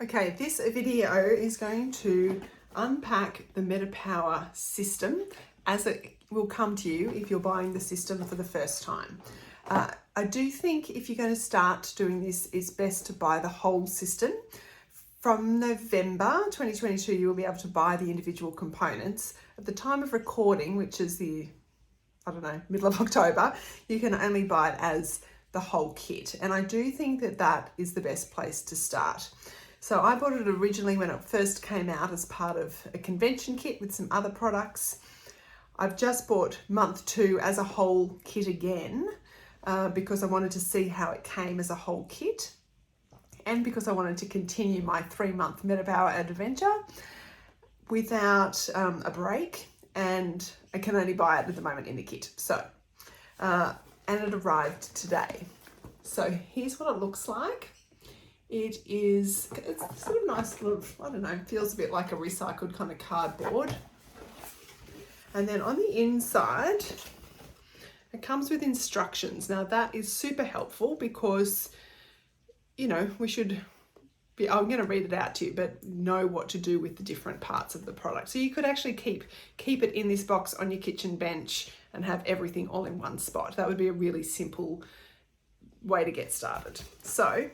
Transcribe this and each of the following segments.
Okay, this video is going to unpack the MetaPWR system as it will come to you if you're buying the system for the first time. I do think if you're going to start doing this, it's best to buy the whole system. From November 2022, you will be able to buy the individual components. At the time of recording, which is middle of October, you can only buy it as the whole kit. And I do think that that is the best place to start. So I bought it originally when it first came out as part of a convention kit with some other products. I've just bought month 2 as a whole kit again because I wanted to see how it came as a whole kit and because I wanted to continue my 3-month MetaPWR adventure without a break, and I can only buy it at the moment in the kit. So, and it arrived today. So here's what it looks like. It's sort of nice little, feels a bit like a recycled kind of cardboard. And then on the inside, it comes with instructions. Now that is super helpful because, we should be, I'm going to read it out to you, but know what to do with the different parts of the product. So you could actually keep it in this box on your kitchen bench and have everything all in one spot. That would be a really simple way to get started. So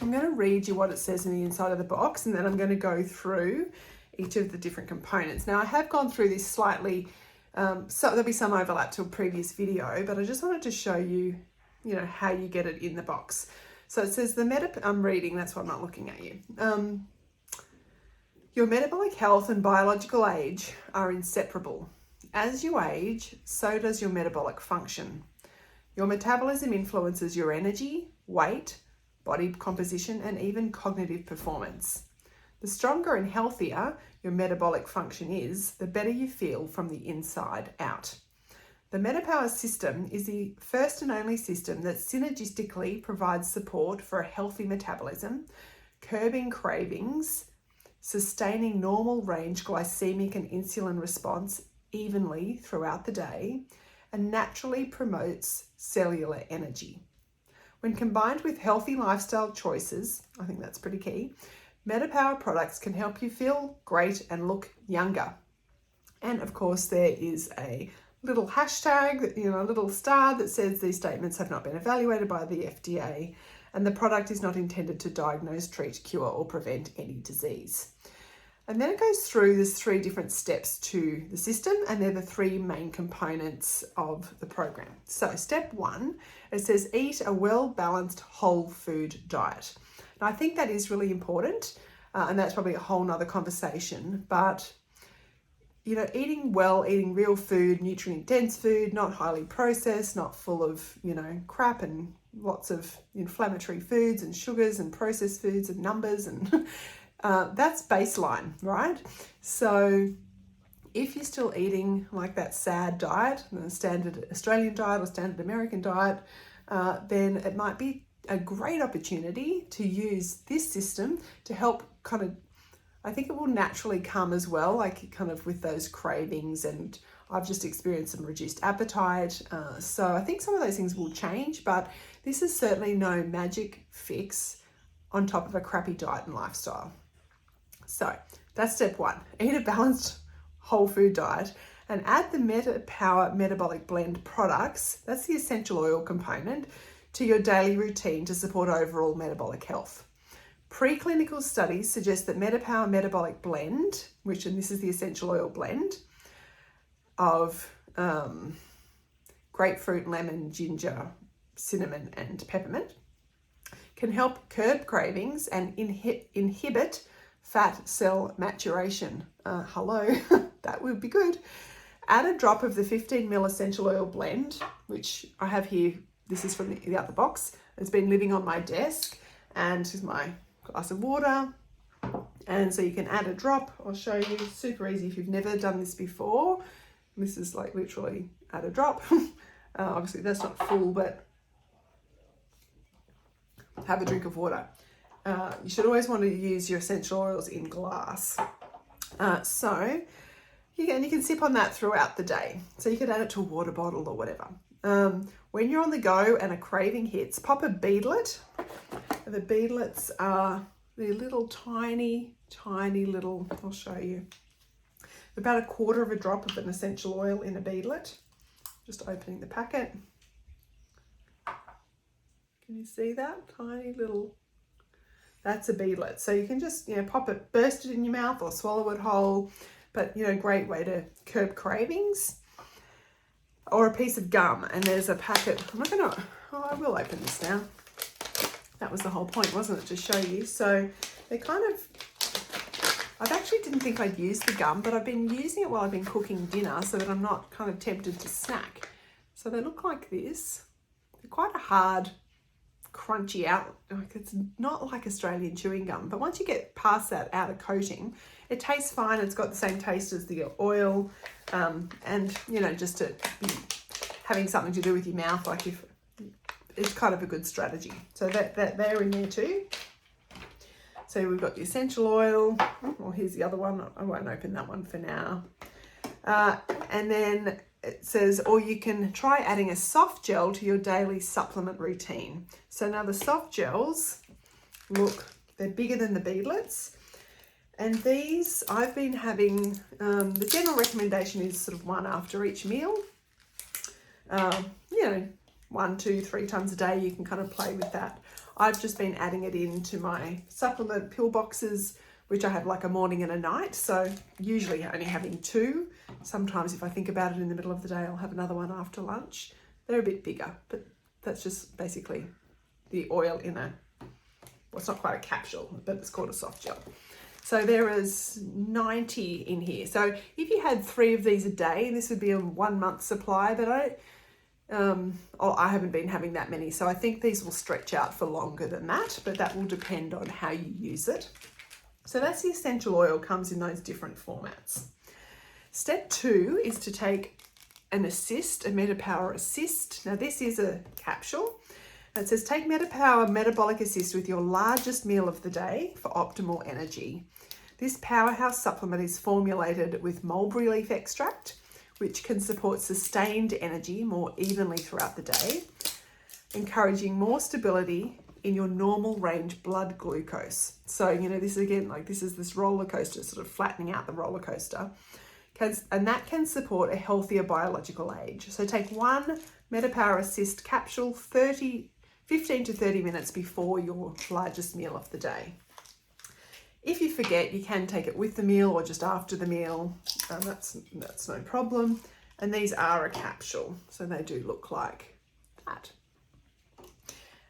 I'm going to read you what it says in the inside of the box, and then I'm going to go through each of the different components. Now I have gone through this slightly, so there'll be some overlap to a previous video, but I just wanted to show you, how you get it in the box. So it says I'm reading, that's why I'm not looking at you. Your metabolic health and biological age are inseparable. As you age, so does your metabolic function. Your metabolism influences your energy, weight, body composition, and even cognitive performance. The stronger and healthier your metabolic function is, the better you feel from the inside out. The MetaPWR system is the first and only system that synergistically provides support for a healthy metabolism, curbing cravings, sustaining normal range glycemic and insulin response evenly throughout the day, and naturally promotes cellular energy. When combined with healthy lifestyle choices, I think that's pretty key, MetaPWR products can help you feel great and look younger. And of course, there is a little hashtag, a little star that says these statements have not been evaluated by the FDA and the product is not intended to diagnose, treat, cure, or prevent any disease. And then it goes through, there's 3 different steps to the system, and they're the 3 main components of the program. So step 1, it says eat a well-balanced whole food diet. Now I think that is really important, and that's probably a whole nother conversation, but eating well, eating real food, nutrient-dense food, not highly processed, not full of, crap and lots of inflammatory foods and sugars and processed foods and numbers and that's baseline, right? So if you're still eating like that SAD diet, the standard Australian diet or standard American diet, then it might be a great opportunity to use this system to help I think it will naturally come as well, like kind of with those cravings, and I've just experienced some reduced appetite. So I think some of those things will change, but this is certainly no magic fix on top of a crappy diet and lifestyle. So that's step 1, eat a balanced whole food diet and add the MetaPWR Metabolic Blend products, that's the essential oil component, to your daily routine to support overall metabolic health. Preclinical studies suggest that MetaPWR Metabolic Blend, and this is the essential oil blend of grapefruit, lemon, ginger, cinnamon, and peppermint, can help curb cravings and inhibit fat cell maturation. That would be good. Add a drop of the 15 ml essential oil blend, which I have here. This is from the other box. It's been living on my desk, and this is my glass of water. And so you can add a drop. I'll show you, super easy if you've never done this before. This is like literally add a drop. Obviously that's not full, but have a drink of water. You should always want to use your essential oils in glass. So you can sip on that throughout the day. So you could add it to a water bottle or whatever. When you're on the go and a craving hits, pop a beadlet. The beadlets are They're little tiny little, I'll show you, about 1/4 drop of an essential oil in a beadlet. Just opening the packet. Can you see that? Tiny little, that's a beadlet. So you can just, you know, pop it, burst it in your mouth or swallow it whole. But, you know, great way to curb cravings. Or a piece of gum, and there's a packet. I'm not gonna, oh, I will open this now. That was the whole point, wasn't it, to show you? So they're kind of, I actually didn't think I'd use the gum, but I've been using it while I've been cooking dinner so that I'm not kind of tempted to snack. So they look like this. They're quite a hard, crunchy out, like it's not like Australian chewing gum, but once you get past that outer coating, it tastes fine. It's got the same taste as the oil, and you know, just to be having something to do with your mouth, like if it's kind of a good strategy. So that they're in there too. So we've got the essential oil. Well, here's the other one. I won't open that one for now. And then it says, or you can try adding a soft gel to your daily supplement routine. So now the soft gels, look, they're bigger than the beadlets. And these I've been having, the general recommendation is sort of one after each meal. You know, 1, 2, 3 times a day, you can kind of play with that. I've just been adding it into my supplement pill boxes, which I have like a morning and a night. So usually only having 2. Sometimes if I think about it in the middle of the day, I'll have another one after lunch. They're a bit bigger, but that's just basically the oil in a, well, it's not quite a capsule, but it's called a soft gel. So there is 90 in here. So if you had 3 of these a day, this would be a 1 month supply, but I haven't been having that many. So I think these will stretch out for longer than that, but that will depend on how you use it. So that's the essential oil, comes in those different formats. Step 2 is to take an assist, a MetaPWR Assist. Now this is a capsule. It says take MetaPWR Metabolic Assist with your largest meal of the day for optimal energy. This powerhouse supplement is formulated with mulberry leaf extract, which can support sustained energy more evenly throughout the day, encouraging more stability in your normal range blood glucose. So, you know, this is again, like this is this roller coaster, sort of flattening out the roller coaster. And that can support a healthier biological age. So take 1 MetaPWR Assist capsule 15 to 30 minutes before your largest meal of the day. If you forget, you can take it with the meal or just after the meal. That's no problem. And these are a capsule, so they do look like that.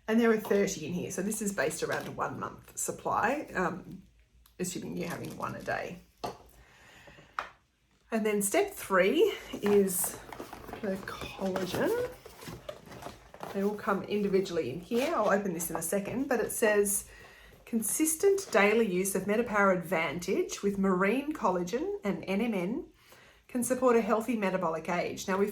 And there are 30 in here. So this is based around a 1 month supply, assuming you're having 1 a day. And then step 3 is the collagen. They all come individually in here. I'll open this in a second, but it says consistent daily use of MetaPWR Advantage with marine collagen and NMN can support a healthy metabolic age. Now I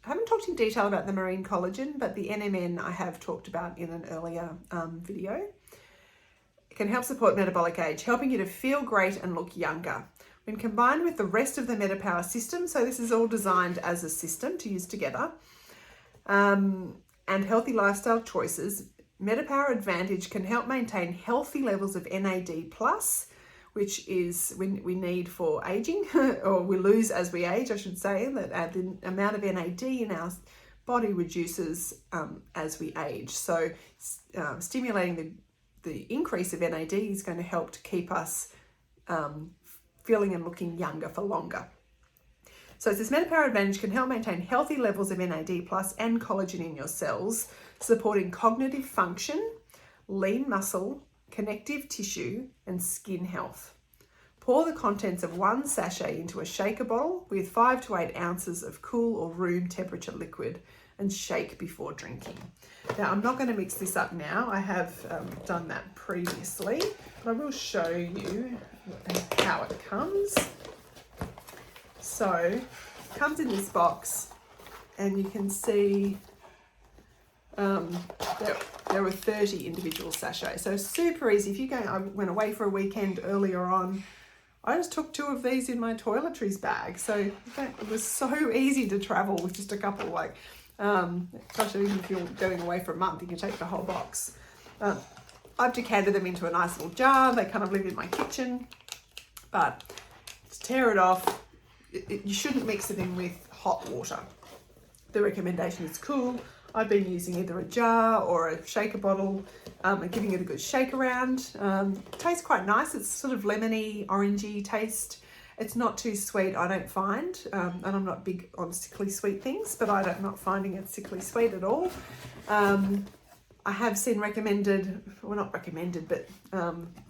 haven't talked in detail about the marine collagen, but the NMN I have talked about in an earlier video. It can help support metabolic age, helping you to feel great and look younger. When combined with the rest of the MetaPWR system, so this is all designed as a system to use together, and healthy lifestyle choices, MetaPWR Advantage can help maintain healthy levels of NAD+, which is we need for aging, or we lose as we age, I should say, that the amount of NAD in our body reduces as we age. So stimulating the increase of NAD is going to help to keep us feeling and looking younger for longer. So it says MetaPWR Advantage can help maintain healthy levels of NAD+ and collagen in your cells, supporting cognitive function, lean muscle, connective tissue, and skin health. Pour the contents of 1 sachet into a shaker bottle with 5 to 8 ounces of cool or room temperature liquid and shake before drinking. Now, I'm not going to mix this up now. I have done that previously, but I will show you how it comes. So it comes in this box, and you can see there were 30 individual sachets. So super easy. If you go, I went away for a weekend earlier on, I just took 2 of these in my toiletries bag. So it was so easy to travel with just a couple. Like, gosh, even if you're going away for a month, you can take the whole box. I've decanted them into a nice little jar. They kind of live in my kitchen, but to tear it off, you shouldn't mix it in with hot water. The recommendation is cool. I've been using either a jar or a shaker bottle and giving it a good shake around. Tastes quite nice. It's sort of lemony, orangey taste. It's not too sweet, I don't find. And I'm not big on sickly sweet things, but I'm not finding it sickly sweet at all. I have seen recommended, well not recommended, but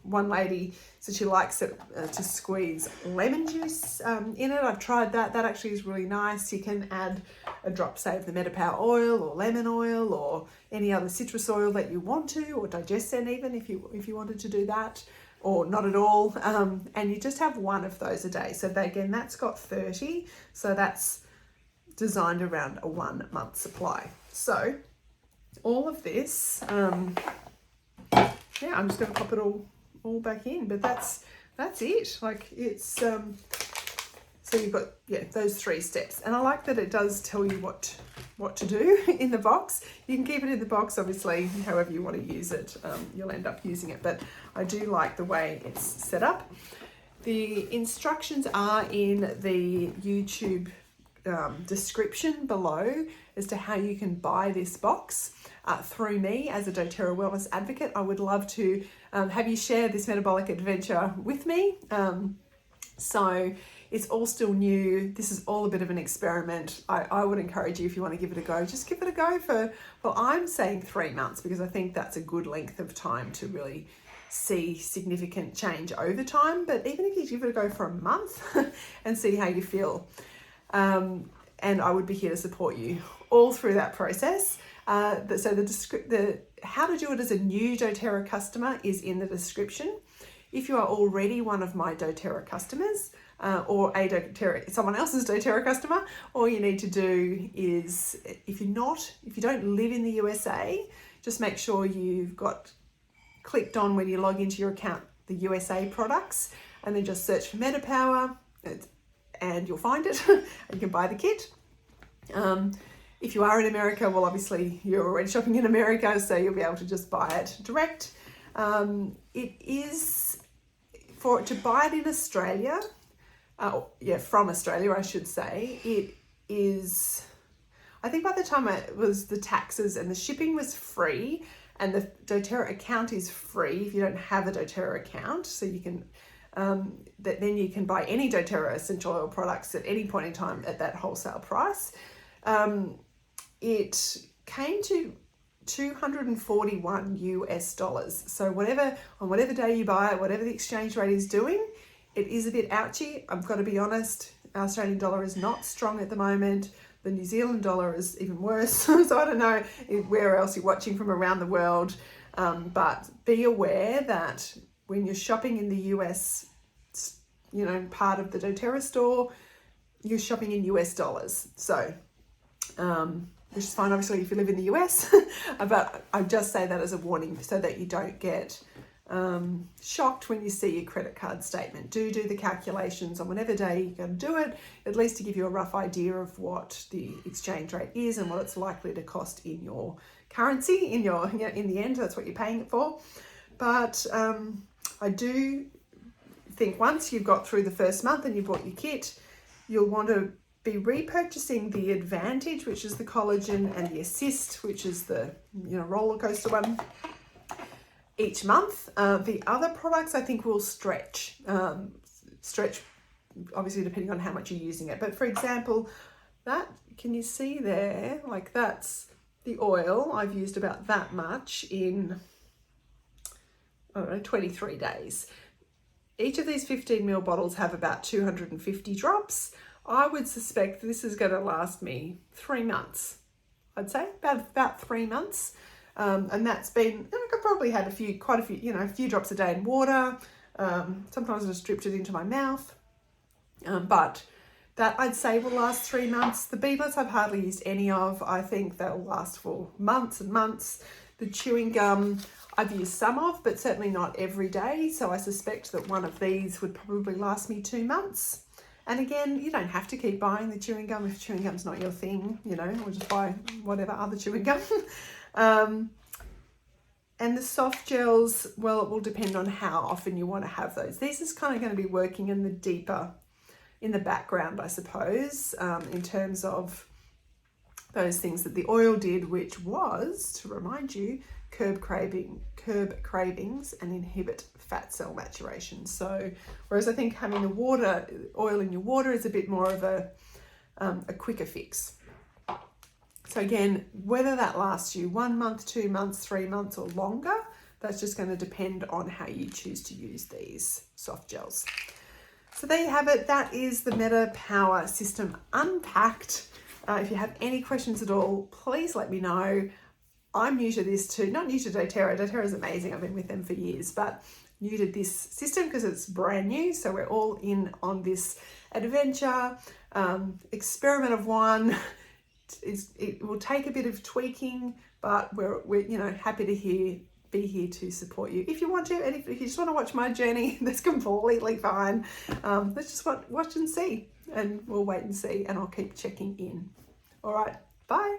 one lady said she likes it to squeeze lemon juice in it. I've tried that. That actually is really nice. You can add a drop, say, of the MetaPWR oil or lemon oil or any other citrus oil that you want to, or digestin even if you wanted to do that, or not at all. And you just have one of those a day. So again, that's got 30. So that's designed around a 1 month supply. So all of this, yeah, I'm just going to pop it all back in, but that's it. Like it's so you've got, yeah, those 3 steps, and I like that it does tell you what to do in the box. You can keep it in the box, obviously, however you want to use it. You'll end up using it, but I do like the way it's set up. The instructions are in the YouTube description below as to how you can buy this box through me as a doTERRA wellness advocate. I would love to have you share this metabolic adventure with me. So it's all still new. This is all a bit of an experiment. I would encourage you, if you want to give it a go, just give it a go for, well, I'm saying 3 months because I think that's a good length of time to really see significant change over time. But even if you give it a go for a month and see how you feel, and I would be here to support you all through that process. So the how to do it as a new doTERRA customer is in the description. If you are already one of my doTERRA customers, or someone else's doTERRA customer, all you need to do is, if you don't live in the USA, just make sure you've got clicked on when you log into your account the USA products, and then just search for MetaPWR, and you'll find it. And you can buy the kit. If you are in America, well, obviously you're already shopping in America, so you'll be able to just buy it direct. It is to buy it in Australia. From Australia, I should say. It is, I think by the time it was the taxes and the shipping was free, and the doTERRA account is free if you don't have a doTERRA account. So you can, then you can buy any doTERRA essential oil products at any point in time at that wholesale price. It came to $241 US. So on whatever day you buy it, whatever the exchange rate is doing, it is a bit ouchy. I've got to be honest. Our Australian dollar is not strong at the moment. The New Zealand dollar is even worse. So I don't know where else you're watching from around the world. But be aware that when you're shopping in the US, part of the doTERRA store, you're shopping in US dollars. So, which is fine, obviously, if you live in the US. But I just say that as a warning so that you don't get shocked when you see your credit card statement. Do the calculations on whatever day you're going to do it, at least to give you a rough idea of what the exchange rate is and what it's likely to cost in your currency, in the end. That's what you're paying it for. But I do think once you've got through the first month and you bought your kit, you'll want to be repurchasing the Advantage, which is the collagen, and the Assist, which is the roller coaster one, each month. The other products I think will stretch obviously depending on how much you're using it. But for example, can you see there, like that's the oil. I've used about that much in, 23 days. Each of these 15 ml bottles have about 250 drops. I would suspect this is going to last me 3 months. I'd say about 3 months. And that's been, I could probably had a few drops a day in water. Sometimes I just dripped it into my mouth. But that I'd say will last 3 months. The beadlets I've hardly used any of. I think they'll last for months and months. The chewing gum I've used some of, but certainly not every day. So I suspect that one of these would probably last me 2 months. And again, you don't have to keep buying the chewing gum if chewing gum's not your thing, or just buy whatever other chewing gum. And the soft gels, well, it will depend on how often you want to have those. This is kind of going to be working in the background, I suppose, in terms of those things that the oil did, which was, to remind you, curb cravings and inhibit fat cell maturation. So, whereas I think having the oil in your water is a bit more of a quicker fix. So again, whether that lasts you 1 month, 2 months, 3 months or longer, that's just going to depend on how you choose to use these soft gels. So there you have it. That is the MetaPWR System unpacked. If you have any questions at all, please let me know. I'm new to this too, not new to doTERRA. doTERRA is amazing. I've been with them for years, but new to this system because it's brand new. So we're all in on this adventure, experiment of one. It will take a bit of tweaking, but we're happy to be here to support you if you want to, and if you just want to watch my journey, that's completely fine. Let's just watch and see, and we'll wait and see, and I'll keep checking in. All right, bye.